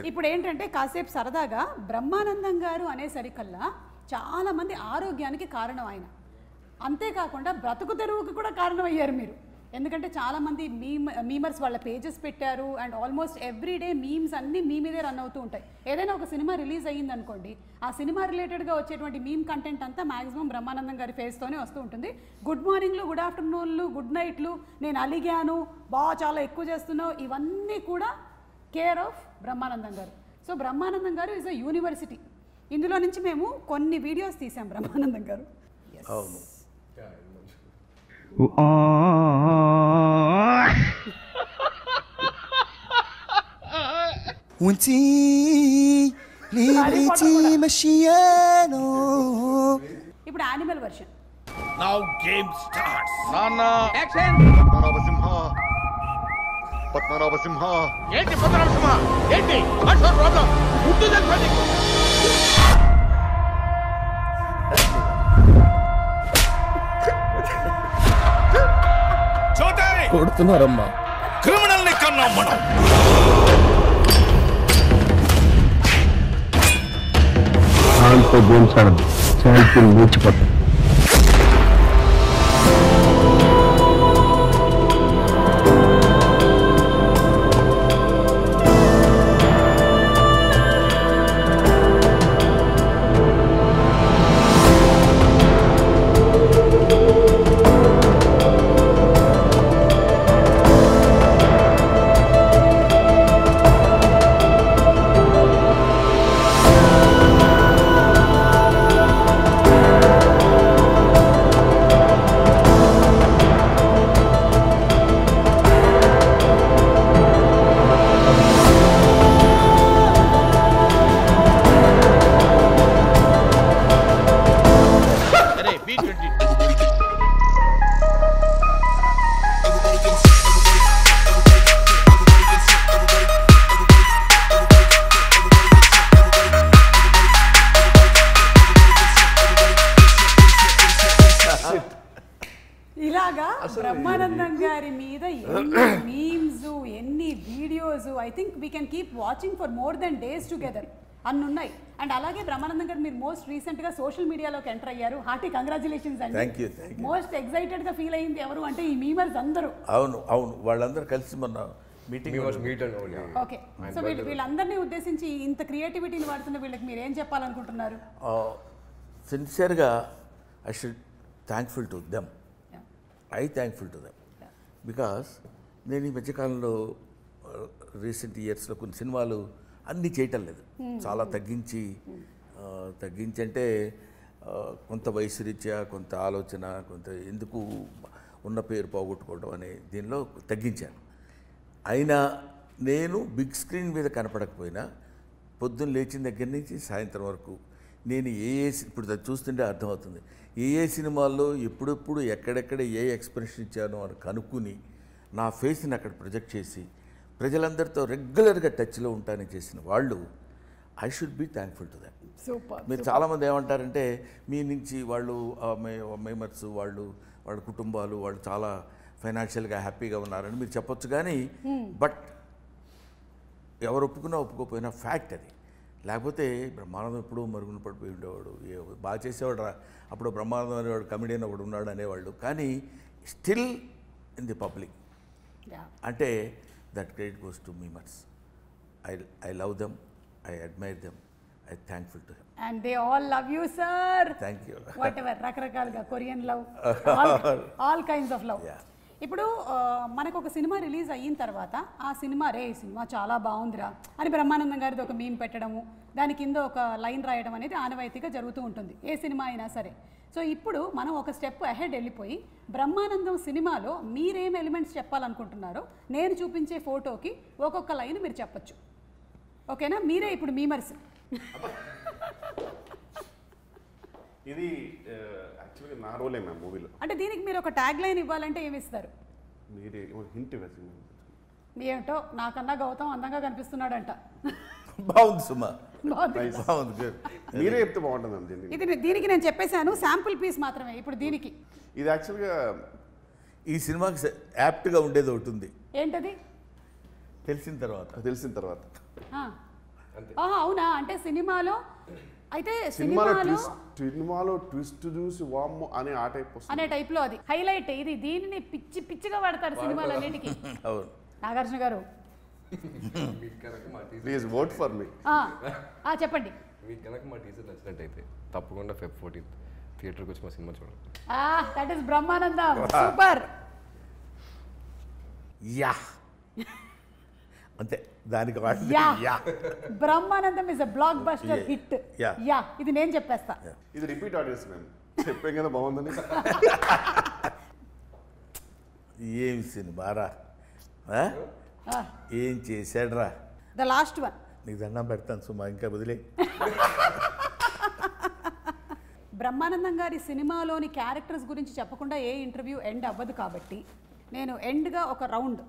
ఇప్పుడు ఏంటంటే కాసేపు సరదాగా బ్రహ్మానందం గారు అనేసరికల్లా చాలా మంది ఆరోగ్యానికి కారణం ఆయన. అంతేకాకుండా బ్రతుకు తెరువుకి కూడా కారణం అయ్యారు మీరు. ఎందుకంటే చాలామంది మీమర్స్ వాళ్ళ పేజెస్ పెట్టారు అండ్ ఆల్మోస్ట్ ఎవ్రీడే మీమ్స్ అన్నీ మీ మీదే రన్ అవుతూ ఉంటాయి. ఏదైనా ఒక సినిమా రిలీజ్ అయ్యింది అనుకోండి, ఆ సినిమా రిలేటెడ్గా వచ్చేటువంటి మీమ్ కంటెంట్ అంతా మాక్సిమం బ్రహ్మానందం గారి ఫేస్తోనే వస్తూ ఉంటుంది. గుడ్ మార్నింగ్లు, గుడ్ ఆఫ్టర్నూన్లు, గుడ్ నైట్లు, నేను అలిగాను, చాలా ఎక్కువ చేస్తున్నావు, ఇవన్నీ కూడా కేర్ ఆఫ్ బ్రహ్మానందం గారు. సో బ్రహ్మానందం గారు ఈజ్ అ యూనివర్సిటీ. ఇందులో నుంచి మేము కొన్ని వీడియోస్ తీసాం బ్రహ్మానందం గారు. అవును. ఇప్పుడు animal version. Now game starts. Nana. Action. Padmanabha Simha ఏంటి పద్మనాభ సింహ? ఏంటి? What's your problem? Who is that fighting? చోటారి కొడుతున్నారమ్మా. క్రిమినల్ ని కన్నాం మనం. దాంతో గేమ్స్ ఆడదు, ఛాంపియన్ మూర్చిపోతాం. ఇలాగా బ్రహ్మానందం గారి మీద ఎన్ని మీమ్స్, ఎన్ని videos, I think we can keep watching for more than days together అన్ని ఉన్నాయి. అండ్ అలాగే బ్రహ్మానందం గారు మీరు మోస్ట్ రీసెంట్గా సోషల్ మీడియాలోకి ఎంటర్ అయ్యారు. హార్టీ కంగ్రాచులేషన్స్ అండి. Thank you. మోస్ట్ ఎక్సైటెడ్గా ఫీల్ అయింది ఎవరు అంటే ఈ మీమర్స్ అందరూ. అవును అవును, వాళ్ళందరూ కలిసి మొన్న మీటింగ్. ఓకే, సో వీళ్ళందరినీ ఉద్దేశించి ఇంత క్రియేటివిటీని వాడుతున్న వీళ్ళకి మీరు ఏం చెప్పాలనుకుంటున్నారు? సిన్సియర్గా I should thankful to them. Thankful to them because నేను ఈ మధ్యకాలంలో రీసెంట్ ఇయర్స్లో కొన్ని సినిమాలు అన్నీ చేయటం లేదు, చాలా తగ్గించి అంటే కొంత వయసు రీత్యా, కొంత ఆలోచన, కొంత ఎందుకు ఉన్న పేరు పోగొట్టుకోవడం అనే దీనిలో తగ్గించాను. అయినా నేను బిగ్ స్క్రీన్ మీద కనపడకపోయినా పొద్దున్న లేచిన దగ్గర నుంచి సాయంత్రం వరకు నేను ఇప్పుడు చూస్తుంటే అర్థమవుతుంది ఏ సినిమాల్లో ఎప్పుడెప్పుడు ఎక్కడెక్కడ ఏ ఎక్స్ప్రెషన్ ఇచ్చానో అని కనుక్కుని నా ఫేస్ని అక్కడ ప్రొజెక్ట్ చేసి ప్రజలందరితో రెగ్యులర్గా టచ్లో ఉంటానని చేసిన వాళ్ళు I should be thankful to that. మీరు చాలామంది ఏమంటారంటే మీ నుంచి వాళ్ళు మేమర్స్ వాళ్ళ కుటుంబాలు వాళ్ళు చాలా ఫైనాన్షియల్గా హ్యాపీగా ఉన్నారని మీరు చెప్పొచ్చు, కానీ బట్ ఎవరు ఒప్పుకున్నా ఒప్పుకోకపోయినా ఫ్యాక్ట్ అది. లేకపోతే బ్రహ్మానందం ఎప్పుడూ మరుగున పడిపోయి ఉండేవాడు, బాగా చేసేవాడు అప్పుడు బ్రహ్మానందం అనేవాడు, కమెడియన్ ఒకడు ఉన్నాడు అనేవాళ్ళు. కానీ స్టిల్ ఇన్ ది పబ్లిక్ అంటే that credit goes to memers. I love them, I admire them, I thankful to them. And they all love you, sir. Thank you. Whatever, రకరకాలుగా Korean love, all kinds of love. ఇప్పుడు మనకు ఒక cinema release అయిన తర్వాత ఆ cinema cinema చాలా బాగుందిరా అని బ్రహ్మానందం గారిది ఒక మీమ్ పెట్టడము, దాని కింద ఒక లైన్ రాయడం అనేది ఆనవాయితీగా జరుగుతూ ఉంటుంది ఏ సినిమా అయినా సరే. సో ఇప్పుడు మనం ఒక స్టెప్ అహెడ్ వెళ్ళిపోయి బ్రహ్మానందం సినిమాలో మీరేం ఎలిమెంట్స్ చెప్పాలనుకుంటున్నారో నేను చూపించే ఫోటోకి ఒక్కొక్క లైన్ మీరు చెప్పచ్చు. ఓకేనా? మీరే ఇప్పుడు మీమర్స్. ఇది యాక్చువల్గా నా రోలే మ్యామ్ మూవీలో. అంటే దీనికి మీరు ఒక ట్యాగ్ లైన్ ఇవ్వాలంటే ఏమి ఇస్తారు? మీరే హింట్ వేసి. ఏమిటో నాకన్నా గౌతమ్ అందంగా కనిపిస్తున్నాడంట. బాగుంది సుమా, బాగుంది. మీరే చెప్తే బాగుంటుంది. ఇది దీనికి నేను చెప్పేశాను, శాంపుల్ పీస్ మాత్రమే. ఇప్పుడు దీనికి ఇది యాక్చువల్గా ఈ సినిమాకి యాప్ట్గా ఉండేది ఒకటి ఉంది. ఏంటది? తెలిసిన తర్వాత అవునా? అంటే సినిమాలో అయితే సినిమాలో ట్విస్ట్ చూసి వామ్మో అనే ఆ టైప్ వస్తుంది అనే టైప్లో అది హైలైట్. ఇది దీనిని పిచ్చిగా వాడతారు సినిమాలన్నిటికీ. అవును. నాగార్జున గారు ప్లీజ్ ఓట్ ఫర్ మీ. చెప్పండి. మీకు కనుక మా టీచర్ నచ్చినట్టయితే తప్పకుండా Feb 14th థియేటర్కి వచ్చి మా సినిమా చూడండి. That is Brahmanandam. Super. Yeah అంతే దానికి yeah Brahmanandam is a block buster hit. Yeah ఇది నేను చెప్పేస్తా. ఇది రిపీట్ ఆడియన్స్ మేము చెప్పాం కదా బాగుందని. ఏం సినిమారా, ఏం చేశాడ్రా. The last one. నీకు దండం పెడతాను సుమా, ఇంకా వదిలే. బ్రహ్మానందం గారి సినిమాలోని క్యారెక్టర్స్ గురించి చెప్పకుండా ఏ ఇంటర్వ్యూ ఎండ్ అవ్వదు కాబట్టి నేను ఎండ్గా ఒక రౌండ్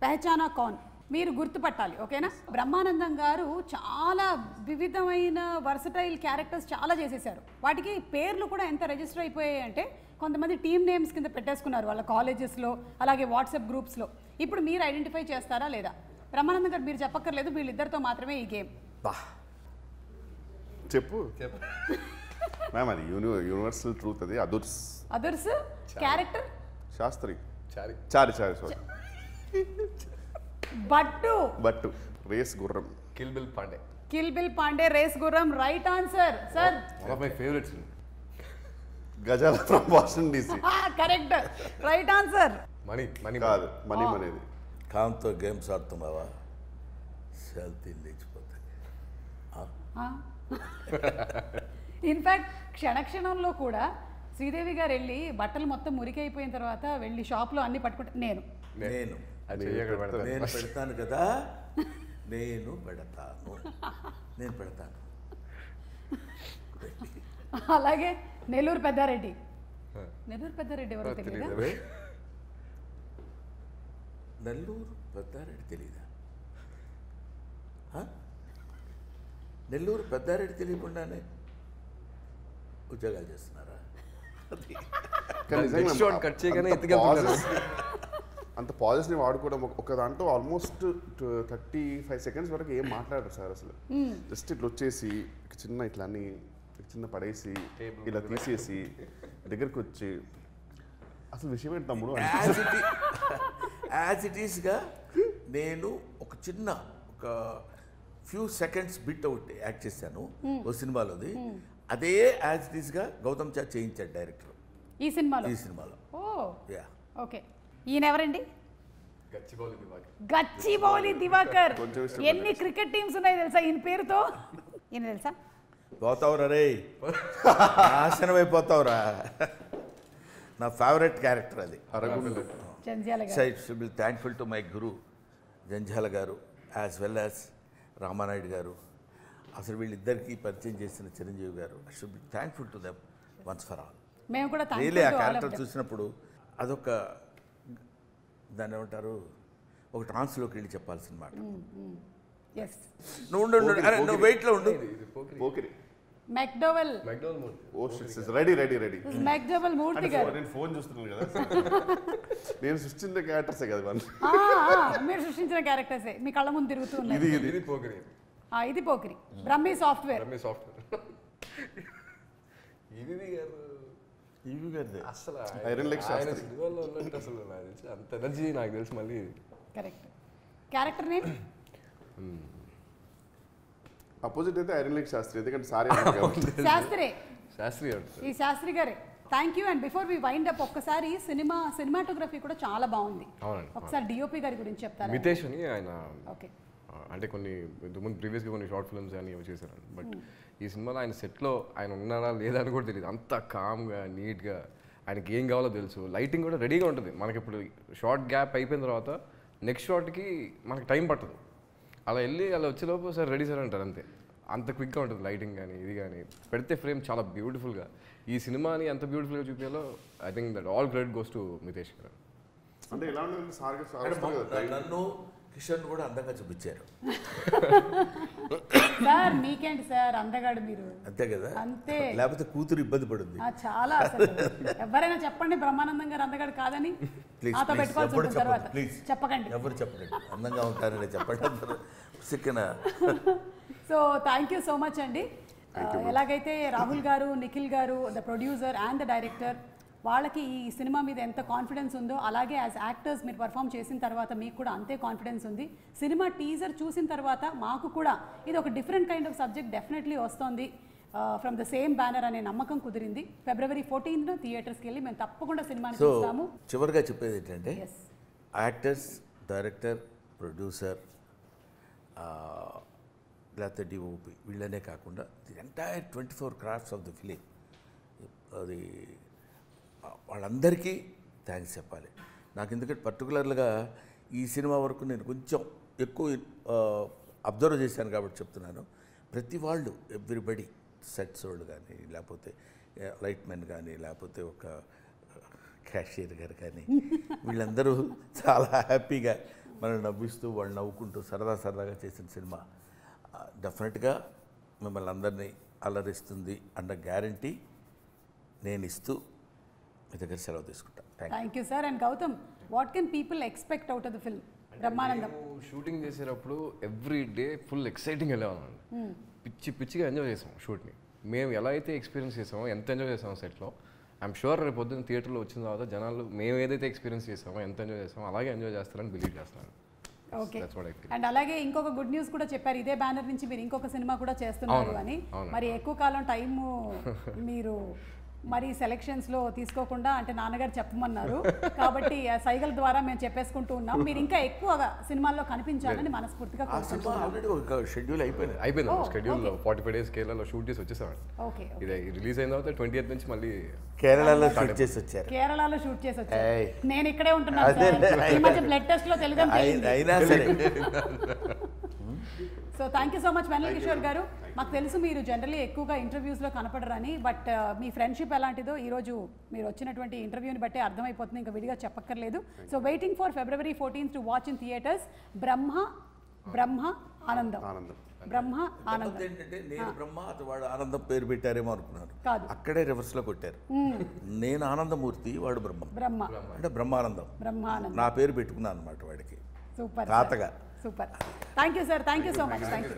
పెహచానా కౌన్ మీరు గుర్తుపట్టాలి. ఓకేనా? బ్రహ్మానందం గారు చాలా వివిధమైన వర్సటైల్ క్యారెక్టర్స్ చాలా చేసేసారు. వాటికి పేర్లు కూడా ఎంత రిజిస్టర్ అయిపోయాయి అంటే కొంతమంది టీమ్ నేమ్స్ కింద పెట్టేసుకున్నారు వాళ్ళ కాలేజెస్లో, అలాగే వాట్సాప్ గ్రూప్స్లో. ఇప్పుడు మీరు ఐడెంటిఫై చేస్తారా లేదా? బ్రహ్మానందం గారు మీరు చెప్పక్కర్లేదు, వీళ్ళిద్దరితో మాత్రమే ఈ గేమ్. చెప్పు మ్యామ్. అది యూనివర్సల్ ట్రూత్. అది Adhurs character Shastri Chari sorry Bhattu Race Gurram Kill Bill Pandey Race Gurram. Right answer sir. One of my favourites. Gajala from Washington DC. Correct. Right answer. Money కాదు, మనీ అనేది. కాంతో గేమ్స్ ఆడుతున్నావా? సెల్తీ లేచిపోతాయి. ఇన్ఫ్యాక్ట్ క్షణక్షణంలో కూడా శ్రీదేవి గారు వెళ్ళి బట్టలు మొత్తం మురికైపోయిన తర్వాత వెళ్ళి షాప్లో అన్ని పట్టుకుంటా నేను పెడతాను కదా, నేను పెడతాను. అలాగే నెల్లూరు పెద్దారెడ్డి ఎవరో తెలియదా? నెల్లూరు పెద్దారెడ్డి తెలీదా? నెల్లూరు పెద్దారెడ్డి తెలియకుండానే ఉద్యోగాలు చేస్తున్నారా? కట్ చేయగానే అంత పాజెస్ని వాడుకోవడం ఒక దాంట్లో ఆల్మోస్ట్ 35 seconds వరకు ఏం మాట్లాడరు సార్ అసలు. జస్ట్ ఇట్లా వచ్చేసి ఇట్లా అన్ని చిన్న పడేసి ఇలా తీసేసి దగ్గరికి వచ్చి అసలు విషయం ఏంటి తమ్ముడు యాజ్ ఇట్ ఈస్గా నేను ఒక few seconds bit out act చేశాను ఓ సినిమాలోది. అదే యాజ్ ఇట్ ఈస్గా గౌతమ్ చార్ చేయించాడు డైరెక్టర్ ఈ సినిమాలో. ఓకే. ఈయన ఎవరండి? గచ్చిబౌలి దివాకర్. ఎన్ని క్రికెట్ టీమ్స్ ఉన్నాయి తెలుసా ఈయన పేరుతో? ఈయన తెలుసా? పోతావురా రే, నాశనం అయిపోతావురా. నా ఫేవరెట్ క్యారెక్టర్ అది. Should be thankful to my guru Jandhyala garu as well as Ramanaidu గారు. అసలు వీళ్ళిద్దరికీ పరిచయం చేసిన చిరంజీవి గారు. I should be thankful to them once for all. మేము కూడా రియల్లీ ఆ క్యారెక్టర్ చూసినప్పుడు అదొక దాన్ని ఏమంటారు, ఒక ట్రాన్స్లోకి వెళ్ళి చెప్పాల్సిన మాట. నువ్వు వెయిట్లో ఉండు. మూర్తి గారు. నేను ఫోన్ చూస్తున్నాను కదా. నేను సృష్టించిన క్యారెక్టర్సే కదా. మీరు సృష్టించిన క్యారెక్టర్సే మీ కళ్ళ ముందు తిరుగుతూ ఉన్నాయి. ఇది పోకిరి. బ్రహ్మి సాఫ్ట్వేర్. అసలు సినిమాలో ఉన్నట్టు అసలు నాకు తెలిసి అంత ఎనర్జీ నాకు తెలిసి మళ్ళీ. కరెక్ట్. క్యారెక్టర్ నేమ్ అపోజిట్ అయితే ఐరన్ లేక్ శాస్త్రి. ఎందుకంటే ఈ శాస్త్రి గారే. Thank you. And before we wind up ఒక్కసారి సినిమాటోగ్రఫీ కూడా చాలా బాగుంది. ఒకసారి డిఓపి గారి గురించి చెప్తారా? మితేష్ అని ఆయన. ఓకే. అంటే ఇంతకుముందు ప్రీవియస్గా కొన్ని షార్ట్ ఫిల్మ్స్ అని చేశారు. బట్ ఈ సినిమాలో ఆయన సెట్లో ఆయన ఉన్నారా లేదా అని కూడా తెలియదు. అంత కామ్గా నీట్గా ఆయనకి ఏం కావాలో తెలుసు. లైటింగ్ కూడా రెడీగా ఉంటుంది. మనకి ఇప్పుడు షార్ట్ గ్యాప్ అయిపోయిన తర్వాత నెక్స్ట్ షార్ట్కి మనకి టైం పట్టదు. అలా వచ్చేలోపు సార్ రెడీ సార్ అంటారు అంతే. అంత క్విక్గా ఉంటుంది లైటింగ్ కానీ ఇది కానీ. పెడితే ఫ్రేమ్ చాలా బ్యూటిఫుల్గా. ఈ సినిమాని ఎంత బ్యూటిఫుల్గా చూపించాలో I think that all credit goes to Mitesh garu. అంటే ఎలా ఉంటుంది నన్ను కిషన్ కూడా అందంగా చూపించారు సార్. మీకేంటి సార్ అందగాడు మీరు. అంతే కదా. అంతే. లేకపోతే కూతురు ఇబ్బంది పడుతుంది చాలా. ఎవరైనా చెప్పండి బ్రహ్మానందం గారు అందగాడు కాదని. చెప్పకండి. ఎవరు చెప్పండి అందంగా ఉంటారని చెప్పండి. So thank you so much అండి. ఎలాగైతే రాహుల్ గారు, నిఖిల్ గారు, the producer and the director, వాళ్ళకి ఈ సినిమా మీద ఎంత కాన్ఫిడెన్స్ ఉందో అలాగే యాజ్ యాక్టర్స్ మీరు పర్ఫామ్ చేసిన తర్వాత మీకు కూడా అంతే కాన్ఫిడెన్స్ ఉంది. సినిమా టీజర్ చూసిన తర్వాత మాకు కూడా ఇది ఒక different kind of subject definitely వస్తుంది ఫ్రమ్ ద సేమ్ బ్యానర్ అనే నమ్మకం కుదిరింది. February 14th థియేటర్స్కి వెళ్ళి మేము తప్పకుండా సినిమాని సో చూస్తాము. చివరిగా చెప్పేది ఏంటంటే ఎస్, యాక్టర్స్, డైరెక్టర్, ప్రొడ్యూసర్, లేకపోతే డిఓపి వీళ్ళనే కాకుండా the entire 24 crafts of the film, అది వాళ్ళందరికీ థ్యాంక్స్ చెప్పాలి. నాకు ఎందుకంటే పర్టికులర్గా ఈ సినిమా వరకు నేను కొంచెం ఎక్కువ అబ్జర్వ్ చేశాను కాబట్టి చెప్తున్నాను. ప్రతి వాళ్ళు ఎవ్రీబడి, సెట్స్ వాళ్ళు కానీ, లేకపోతే లైట్ మెన్ కానీ, లేకపోతే ఒక క్యాషియర్ గారు కానీ, వీళ్ళందరూ చాలా హ్యాపీగా మనం నవ్విస్తూ వాళ్ళు నవ్వుకుంటూ సరదాగా చేసిన సినిమా డెఫినెట్గా మిమ్మల్ని అందరినీ అలరిస్తుంది అన్న గ్యారంటీ నేను ఇస్తూ మీ దగ్గర సెలవు తీసుకుంటాను. Thank you sir. And Gautam, what can people expect out of the film Brahmanandam? Shooting చేసేటప్పుడు ఎవ్రీ డే ఫుల్ ఎక్సైటింగ్ వెళ్ళేవాళ్ళం. పిచ్చిగా ఎంజాయ్ చేసాం షూట్ని. మేము ఎలా అయితే ఎక్స్పీరియన్స్ చేసామో, ఎంత ఎంజాయ్ చేసామో సెట్లో, ఐఎమ్ షూర్ రేపు పొద్దున్న థియేటర్లో వచ్చిన తర్వాత జనాలు మేము ఏదైతే ఎక్స్పీరియన్స్ చేసామో, ఎంత ఎంజాయ్ చేసామో అలాగే ఎంజాయ్ చేస్తారని బిలీవ్ చేస్తున్నాను. ఓకే. అండ్ అలాగే ఇంకొక గుడ్ న్యూస్ కూడా చెప్పారు, ఇదే బ్యానర్ నుంచి మీరు ఇంకొక సినిమా కూడా చేస్తున్నారు అని. మరి ఎక్కువ కాలం టైము మీరు మరి సెలెక్షన్స్లో తీసుకోకుండా, అంటే నాన్నగారు చెప్పమన్నారు కాబట్టి సైగల ద్వారా మేము చెప్పేసుకుంటూ ఉన్నాం. మీరు ఇంకా ఎక్కువగా సినిమాల్లో కనిపించాలని మనస్ఫూర్తిగా కోరుకుంటున్నాం. ఆల్రెడీ ఒక షెడ్యూల్ అయిపోయింది. షెడ్యూల్ 45 days కేరళలో షూట్ చేసి వచ్చేసామండి. ఓకే. ఇది రిలీజ్ అయిన తర్వాత 20th నుంచి మళ్ళీ కేరళలో షూట్ చేసి వచ్చారు. కేరళలో షూట్ చేసి వచ్చారు. నేను ఇక్కడే ఉంటున్నాను సార్. ఈ మధ్య బ్లడ్ టెస్ట్ లో తెలుగు అయినా సరే. So thank you so much Vennela Kishore garu. మాకు తెలుసు మీరు జనరల్లీ ఎక్కువగా ఇంటర్వ్యూస్లో కనపడరని, బట్ మీ ఫ్రెండ్షిప్ ఎలాంటిదో ఈరోజు మీరు వచ్చినటువంటి ఇంటర్వ్యూని బట్టి అర్థమైపోతుంది, ఇంకా విడిగా చెప్పక్కర్లేదు. So waiting for February 14th to watch in theatres Brahma Anandam. Brahma ఆనందం ఏంటంటే నేను బ్రహ్మ, అటు వాడు ఆనందం పేరు పెట్టారేమో అనుకున్నాను. కాదు, అక్కడే రివర్స్లో కొట్టారు. నేను ఆనందమూర్తి, వాడు బ్రహ్మ అంటే బ్రహ్మానందం. నా పేరు పెట్టుకున్నాను అనమాట వాడికి, సూపర్ తాతగా. Super. Thank you sir. Thank you so much. Thank you.